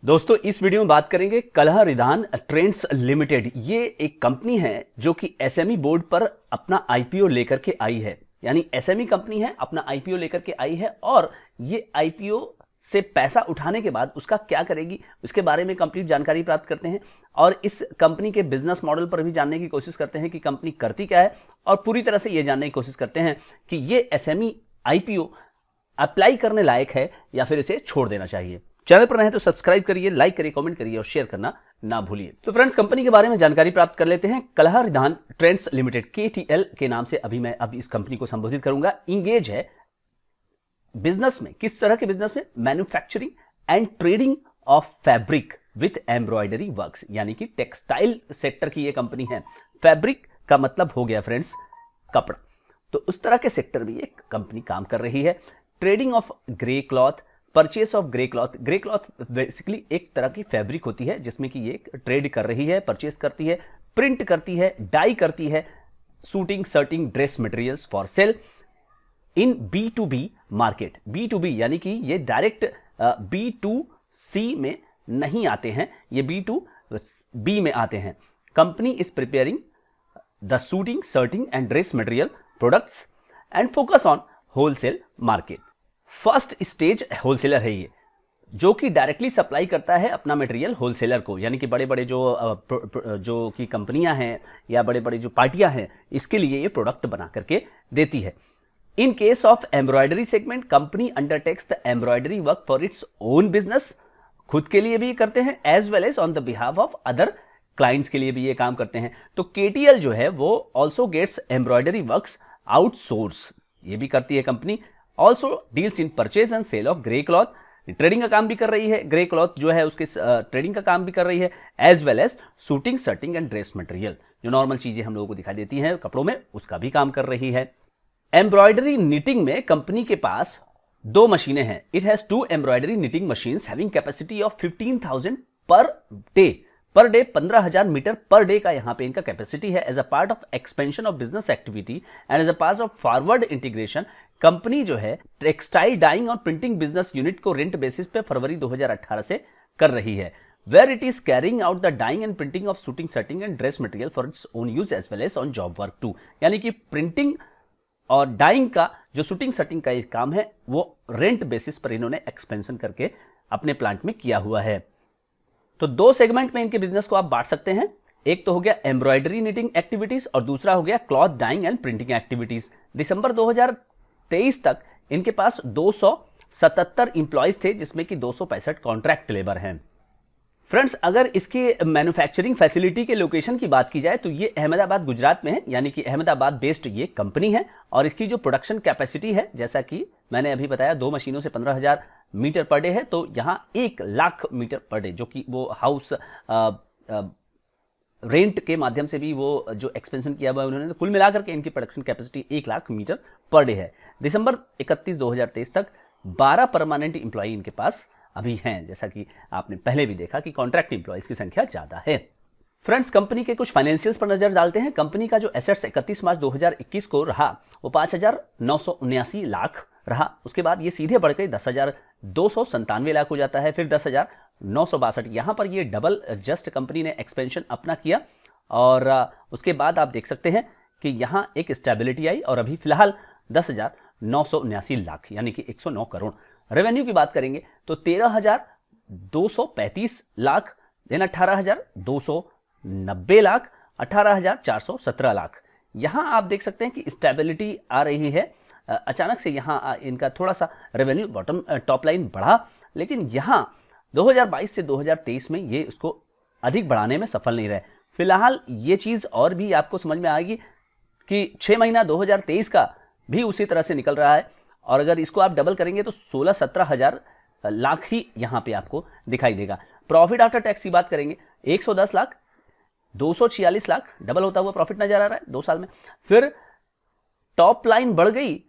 दोस्तों इस वीडियो में बात करेंगे कलह रिदान ट्रेंड्स लिमिटेड। ये एक कंपनी है जो कि एसएमई बोर्ड पर अपना आईपीओ लेकर के आई है, यानी एसएमई कंपनी है, अपना आईपीओ लेकर के आई है और ये आईपीओ से पैसा उठाने के बाद उसका क्या करेगी उसके बारे में कंप्लीट जानकारी प्राप्त करते हैं और इस कंपनी के बिजनेस मॉडल पर भी जानने की कोशिश करते हैं कि कंपनी करती क्या है और पूरी तरह से ये जानने की कोशिश करते हैं कि ये एसएमई आईपीओ अप्लाई करने लायक है या फिर इसे छोड़ देना चाहिए। चैनल पर नए हैं तो सब्सक्राइब करिए, लाइक करिए, कमेंट करिए और शेयर करना ना भूलिए। तो फ्रेंड्स, कंपनी के बारे में जानकारी प्राप्त कर लेते हैं। कलह रिदान ट्रेंड्स लिमिटेड KTL के नाम से मैं इस कंपनी को संबोधित करूंगा। इंगेज है बिजनेस में। किस तरह के बिजनेस में? Manufacturing and trading of fabric with embroidery works, यानी कि टेक्सटाइल सेक्टर की ये कंपनी है। फैब्रिक का मतलब हो गया फ्रेंड्स कपड़ा, तो उस तरह के सेक्टर में ये कंपनी काम कर रही है। Trading of grey cloth, purchase of grey cloth. Grey cloth basically एक तरह की फैब्रिक होती है जिसमें कि ये ट्रेड कर रही है, परचेस करती है, प्रिंट करती है, डाई करती है, suiting shirting dress materials for sale in B2B market. B2B यानी कि ये डायरेक्ट B2C में नहीं आते हैं, ये B2B में आते हैं। Company is preparing the suiting shirting and dress material products and focus on wholesale market. First stage wholesaler है ये, जो कि डायरेक्टली सप्लाई करता है अपना मटेरियल होलसेलर को, यानी कि बड़े बड़े जो की कंपनियां हैं या बड़े बड़े जो पार्टियां हैं, इसके लिए ये प्रोडक्ट बना करके देती है। In case of embroidery segment, company undertakes the embroidery work for its own business, खुद के लिए भी करते हैं as well as on the behalf of other clients के लिए भी ये काम करते हैं। तो KTL जो है वो also gets embroidery works outsource, ये भी करती है company. Also deals in purchase and sale of grey cloth, trading का काम भी कर रही है, ग्रे क्लॉथ जो है उसके ट्रेडिंग का काम भी कर रही है, as well as suiting shirting and dress material, जो नॉर्मल चीजें हम लोगों को दिखाई देती हैं कपड़ों में, उसका भी काम कर रही है। एम्ब्रॉयडरी निटिंग में कंपनी के पास 2 मशीनें हैं। It has 2 embroidery knitting machines having capacity of 15,000 per day 15,000 metre per day का यहाँ पे इनका कैपेसिटी है। As a part of expansion of business activity and as a part of forward integration, company जो है टेक्सटाइल डाइंग और printing business unit को rent basis पे फरवरी 2018 से कर रही है, where it is carrying out the dyeing and printing of suiting shirting and dress material for its own use as well as on job work too. यानी कि printing और डाइंग का जो शूटिंग सर्टिंग का एक काम है वो रेंट बेसिस पर इन्होंने एक्सपेंशन करके अपने प्लांट में किया हुआ है। तो 2 सेगमेंट में इनके बिजनेस को आप बांट सकते हैं। एक तो हो गया एम्ब्रॉयडरी निटिंग एक्टिविटीज और दूसरा हो गया cloth dyeing and printing activities. दिसंबर 2023 तक इनके पास 277 इंप्लॉइज थे, जिसमें कि 265 कॉन्ट्रैक्ट लेबर हैं। फ्रेंड्स, अगर इसकी मैन्युफैक्चरिंग फैसिलिटी के लोकेशन की बात की जाए तो ये अहमदाबाद गुजरात में है, यानी कि अहमदाबाद बेस्ड ये कंपनी है। और इसकी जो प्रोडक्शन कैपेसिटी है, जैसा कि मैंने अभी बताया, 2 मशीनों से 15,000 मीटर पर डे है, तो यहाँ 1 लाख मीटर पर डे, जो कि वो हाउस रेंट के माध्यम से भी वो जो एक्सपेंशन किया हुआ है उन्होंने, कुल मिलाकर के इनकी production capacity 1 lakh metre per day है। दिसंबर 31, 2023 तक 12 परमानेंट इंप्लॉई इनके पास अभी हैं, जैसा कि आपने पहले भी देखा कि कॉन्ट्रैक्ट इंप्लॉइज की संख्या ज्यादा है। फ्रेंड्स, कंपनी के कुछ फाइनेंशियल्स पर नजर डालते हैं। कंपनी का जो एसेट्स 31 मार्च 2021 को रहा वो 5,979 लाख रहा। उसके बाद ये सीधे बढ़ के 10,297 लाख हो जाता है, फिर 10,962। यहां पर ये डबल जस्ट कंपनी ने एक्सपेंशन अपना किया और उसके बाद आप देख सकते हैं कि यहां एक स्टेबिलिटी आई और अभी फिलहाल 10,979 लाख यानी कि 109 करोड़। रेवेन्यू की बात करेंगे तो 13,235 लाख, देन 18,290 लाख, 18,417 लाख। यहां आप देख सकते हैं कि स्टेबिलिटी आ रही है। अचानक से यहां इनका थोड़ा सा रेवेन्यू टॉप लाइन बढ़ा, लेकिन यहां 2022 से 2023 में ये इसको अधिक बढ़ाने में सफल नहीं रहे। फिलहाल ये चीज और भी आपको समझ में आएगी कि 6 महीना 2023 का भी उसी तरह से निकल रहा है और अगर इसको आप डबल करेंगे तो 16-17 हजार लाख ही यहां पे आपको दिखाई देगा। प्रॉफिट आफ्टर टैक्स की बात करेंगे 110 लाख, 246 लाख डबल होता हुआ प्रॉफिट नजर आ रहा है 2 साल में। फिर टॉप लाइन बढ़ गई,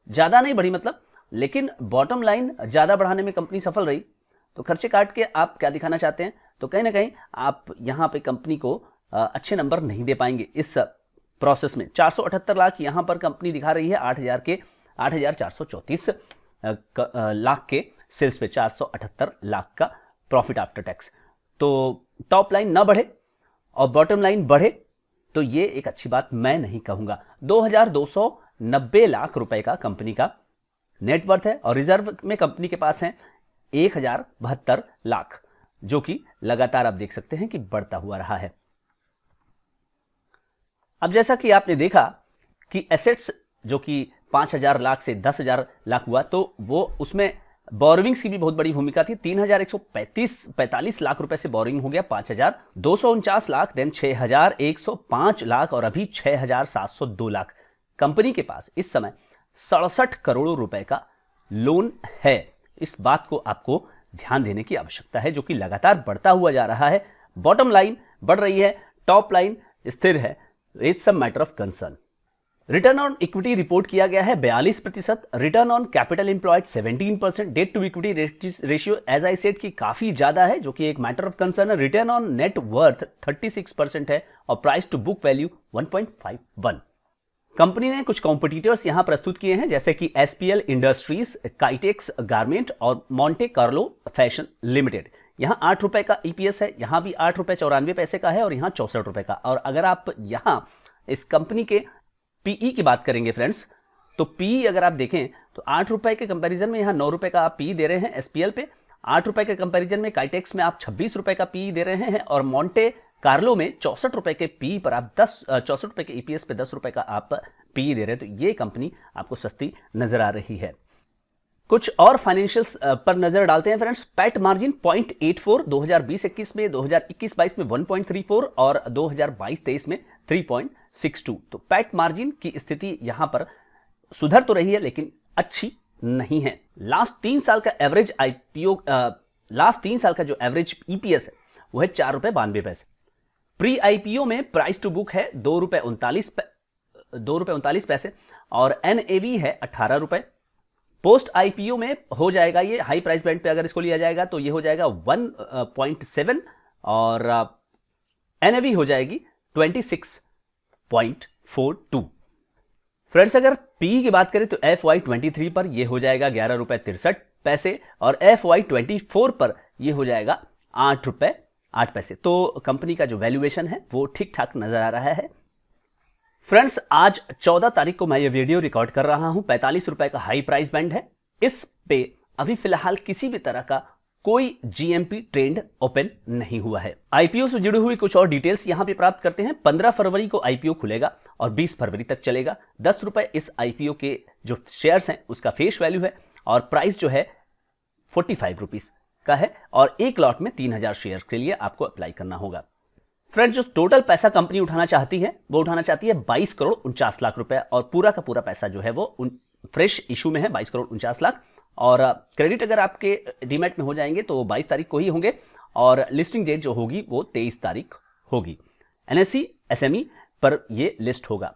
ज्यादा नहीं बढ़ी मतलब, लेकिन बॉटम लाइन ज्यादा बढ़ाने में कंपनी सफल रही। तो खर्चे काट के आप क्या दिखाना चाहते हैं, तो कहीं ना कहीं आप यहां पे कंपनी को अच्छे नंबर नहीं दे पाएंगे इस प्रोसेस में। 478 लाख यहां पर कंपनी दिखा रही है 8,434 लाख के सेल्स पे 478 लाख का प्रॉफिट आफ्टर टैक्स। तो टॉप लाइन ना बढ़े और बॉटम लाइन बढ़े तो ये एक अच्छी बात मैं नहीं कहूंगा। 2290 लाख रुपए का कंपनी का नेटवर्थ है और रिजर्व में कंपनी के पास है 1072 लाख, जो कि लगातार आप देख सकते हैं कि बढ़ता हुआ रहा है। अब जैसा कि आपने देखा कि एसेट्स जो कि 5000 लाख से 10,000 लाख हुआ, तो वो उसमें बोरोविंग्स की भी बहुत बड़ी भूमिका थी। 3145 लाख रुपए से बोरिंग हो गया 5249 लाख, देन 6105 लाख और अभी 6702 लाख। कंपनी के पास इस समय 67 करोड़ रुपए का लोन है। इस बात को आपको ध्यान देने की आवश्यकता है, जो कि लगातार बढ़ता हुआ जा रहा है। बॉटम लाइन बढ़ रही है, टॉप लाइन स्थिर है। It's a matter of concern. Return on equity report किया गया है 42%, return on capital employed 17%, debt to equity ratio as I said की काफी ज्यादा है, जो कि एक मैटर ऑफ कंसर्न है। रिटर्न ऑन नेट वर्थ 36% है और price to book value 1.51। Company ने कुछ कॉम्पिटिटर्स यहां प्रस्तुत किए हैं, जैसे कि एसपीएल इंडस्ट्रीज, काइटेक्स गारमेंट और मॉन्टे कार्लो फैशन लिमिटेड। यहां 8 रुपए का ईपीएस है, यहां भी 8 रुपए 94 पैसे का है और यहां 64 रुपए का। और अगर आप यहां इस कंपनी के पीई की बात करेंगे फ्रेंड्स, तो पीई अगर आप देखें तो 8 रुपए के कंपैरिजन में यहां 9 रुपए का आप पीई दे रहे हैं एसपीएल पे। 8 रुपए के कंपैरिजन में काइटेक्स में आप 26 रुपए का पीई दे रहे हैं और मॉन्टे कार्लो में 64 रुपए के पीई पर आप 64 रुपए के ईपीएस पे 10 रुपए का आप पीई दे रहे हैं। तो ये कंपनी आपको सस्ती नजर आ रही है। कुछ और फाइनेंशियल्स पर नजर डालते हैं फ्रेंड्स। पैट मार्जिन 0.84 2020-21 में, 2021-22 में 1.34 और 2022-23 में 3.62। तो पैट मार्जिन की स्थिति यहां पर सुधर तो रही है लेकिन अच्छी नहीं है। लास्ट 3 साल का एवरेज लास्ट 3 साल का जो एवरेज ईपीएस है वो है 4 रुपए 92 पैसे। प्री आईपीओ में प्राइस टू बुक है 2 रुपए 39 पैसे और एनएवी है 18 रुपए। पोस्ट आईपीओ में हो जाएगा ये हाई प्राइस बैंड पे, अगर इसको लिया जाएगा तो ये हो जाएगा 1.7 और एनएवी हो जाएगी 26.42। फ्रेंड्स अगर पी की बात करें तो FY23 पर ये हो जाएगा 11 रुपए 63 पैसे और FY24 पर ये हो जाएगा 8 रुपए 8 पैसे। तो कंपनी का जो वैल्यूएशन है वो ठीक ठाक नजर आ रहा है। फ्रेंड्स आज 14 तारीख को मैं ये वीडियो रिकॉर्ड कर रहा हूं। 45 रुपए का हाई प्राइस बैंड है। इस पे अभी फिलहाल किसी भी तरह का कोई जीएमपी ट्रेंड ओपन नहीं हुआ है। आईपीओ से जुड़ी हुई कुछ और डिटेल्स यहां पे प्राप्त करते हैं। 15 फरवरी को आईपीओ खुलेगा और 20 फरवरी तक चलेगा। 10 रुपए इस आईपीओ के जो शेयर्स हैं उसका फेस वैल्यू है और प्राइस जो है 45 रुपीज का है और एक लॉट में 3000 शेयर के लिए आपको अप्लाई करना होगा। फ्रेंड्स जो टोटल पैसा कंपनी उठाना चाहती है वो उठाना चाहती है 22 करोड़ 49 लाख रुपए और पूरा का पूरा पैसा जो है वो फ्रेश इशू में है 22 करोड़ 49 लाख और क्रेडिट अगर आपके डीमैट में हो जाएंगे तो 22 तारीख को ही होंगे और लिस्टिंग डेट जो होगी वो 23 तारीख होगी। एनएससी एसएमई पर ये लिस्ट होगा।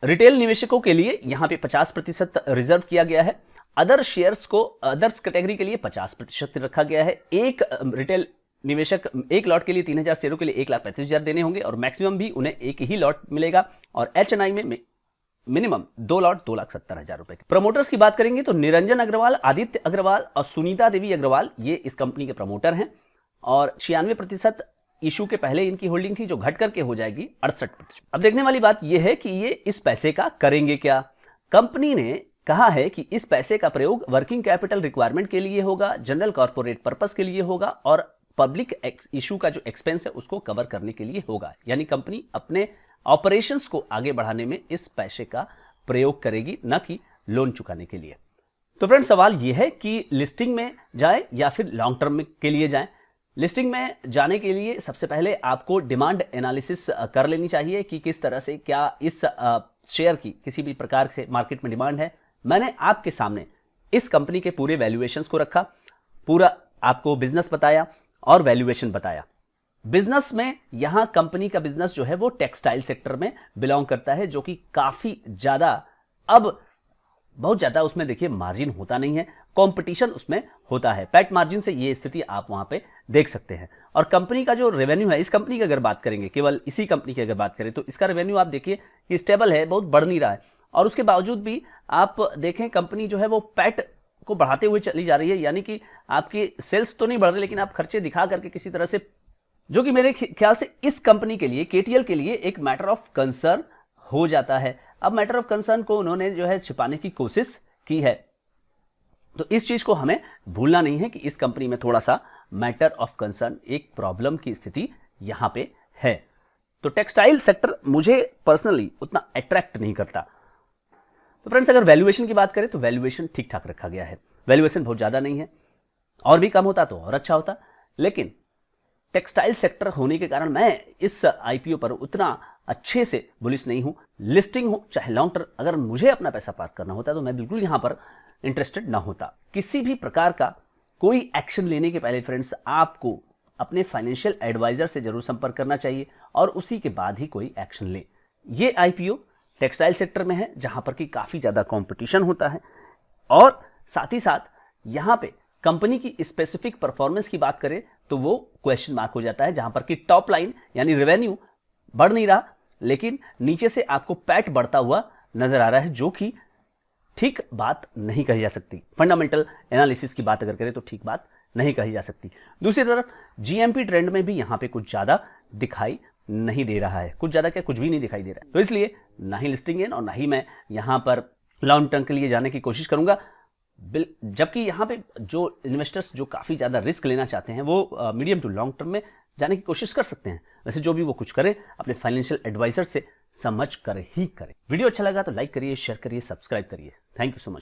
रिटेल निवेशकों के लिए यहां पे 50% रिजर्व किया गया है। अदर शेयर्स को अदर्स कैटेगरी के लिए 50% रखा गया है। एक रिटेल निवेशक एक लॉट के लिए 3000 शेयरों के लिए 1,35,000 देने होंगे और मैक्सिमम भी उन्हें एक ही लॉट मिलेगा और एचएनआई में मिनिमम 2 लॉट 2,70,000 रुपए। प्रमोटर्स की बात करेंगे तो निरंजन अग्रवाल, आदित्य अग्रवाल और सुनीता देवी अग्रवाल ये इस कंपनी के प्रमोटर हैं और 96% इशू के पहले इनकी होल्डिंग थी जो घट करके हो जाएगी 68%। अब देखने वाली बात यह है कि ये इस पैसे का करेंगे क्या। कंपनी ने कहा है कि इस पैसे का प्रयोग वर्किंग कैपिटल रिक्वायरमेंट के लिए होगा, जनरल कॉर्पोरेट पर्पस के लिए होगा और पब्लिक इशू का जो एक्सपेंस है उसको कवर करने के लिए होगा। यानी कंपनी अपने ऑपरेशंस को आगे बढ़ाने में इस पैसे का प्रयोग करेगी, न कि लोन चुकाने के लिए। तो फ्रेंड्स सवाल यह है कि लिस्टिंग में जाए या फिर लॉन्ग टर्म के लिए जाए। लिस्टिंग में जाने के लिए सबसे पहले आपको डिमांड एनालिसिस कर लेनी चाहिए कि किस तरह से क्या इस शेयर की किसी भी प्रकार से मार्केट में डिमांड है। मैंने आपके सामने इस कंपनी के पूरे वैल्यूएशंस को रखा, पूरा आपको बिजनेस बताया और वैल्यूएशन बताया। बिजनेस में यहां कंपनी का बिजनेस जो है वो टेक्सटाइल सेक्टर में बिलोंग करता है, जो कि काफी ज्यादा अब बहुत ज्यादा उसमें देखिए मार्जिन होता नहीं है, कंपटीशन उसमें होता है। पैट मार्जिन से ये स्थिति आप वहां पे देख सकते हैं। और कंपनी का जो रेवेन्यू है, इस कंपनी की अगर बात करेंगे, केवल इसी कंपनी की अगर बात करें तो इसका रेवेन्यू आप देखिए कि स्टेबल है, बहुत बढ़ नहीं रहा है और उसके बावजूद भी आप देखें कंपनी जो है वो पैट को बढ़ाते हुए चली जा रही है, यानी कि आपकी सेल्स तो नहीं बढ़ रही लेकिन आप खर्चे दिखा करके किसी तरह से, जो कि मेरे ख्याल से इस कंपनी के लिए, केटीएल के लिए एक मैटर ऑफ कंसर्न हो जाता है। अब मैटर ऑफ कंसर्न को उन्होंने जो है छिपाने की कोशिश की है, तो इस चीज को हमें भूलना नहीं है कि इस कंपनी में थोड़ा सा मैटर ऑफ कंसर्न, एक प्रॉब्लम की स्थिति यहां पे है। तो टेक्सटाइल सेक्टर मुझे पर्सनली उतना अट्रैक्ट नहीं करता। तो फ्रेंड्स, अगर वैल्यूएशन की बात करें तो वैल्यूएशन ठीक ठाक रखा गया है, वैल्यूएशन बहुत ज्यादा नहीं है, और भी कम होता तो और अच्छा होता, लेकिन टेक्सटाइल सेक्टर होने के कारण मैं इस आईपीओ पर उतना अच्छे से बुलिश नहीं हूं। लिस्टिंग हो चाहे लॉन्ग टर्म, अगर मुझे अपना पैसा पार्क करना होता तो मैं बिल्कुल यहां पर इंटरेस्टेड ना होता। किसी भी प्रकार का कोई एक्शन लेने के पहले फ्रेंड्स आपको अपने फाइनेंशियल एडवाइजर से जरूर संपर्क करना चाहिए और उसी के बाद ही कोई एक्शन ले। ये आईपीओ टेक्सटाइल सेक्टर में है जहां पर कि काफी ज्यादा कंपटीशन होता है, और साथ ही साथ यहां पे कंपनी की स्पेसिफिक परफॉर्मेंस की बात करें तो वो क्वेश्चन मार्क हो जाता है, जहां पर कि टॉप लाइन यानी रेवेन्यू बढ़ नहीं रहा, लेकिन नीचे से आपको पैट बढ़ता हुआ नजर आ रहा है, जो कि ठीक बात नहीं कही जा सकती। फंडामेंटल एनालिसिस की बात अगर करें तो ठीक बात नहीं कही जा सकती। दूसरी तरफ जीएमपी ट्रेंड में भी यहां पे कुछ ज्यादा दिखाई नहीं दे रहा है, कुछ ज्यादा क्या, कुछ भी नहीं दिखाई दे रहा है। तो इसलिए ना ही लिस्टिंग इन और ना ही मैं यहां पर लॉन्ग टर्म के लिए जाने की कोशिश करूंगा। जबकि यहां पे जो इन्वेस्टर्स जो काफी ज्यादा रिस्क लेना चाहते हैं वो मीडियम टू लॉन्ग टर्म में जाने की कोशिश कर सकते हैं। वैसे जो भी वो कुछ करें अपने फाइनेंशियल एडवाइजर से समझ कर ही करें। वीडियो अच्छा लगा तो लाइक करिए, शेयर करिए, सब्सक्राइब करिए। Thank you so much.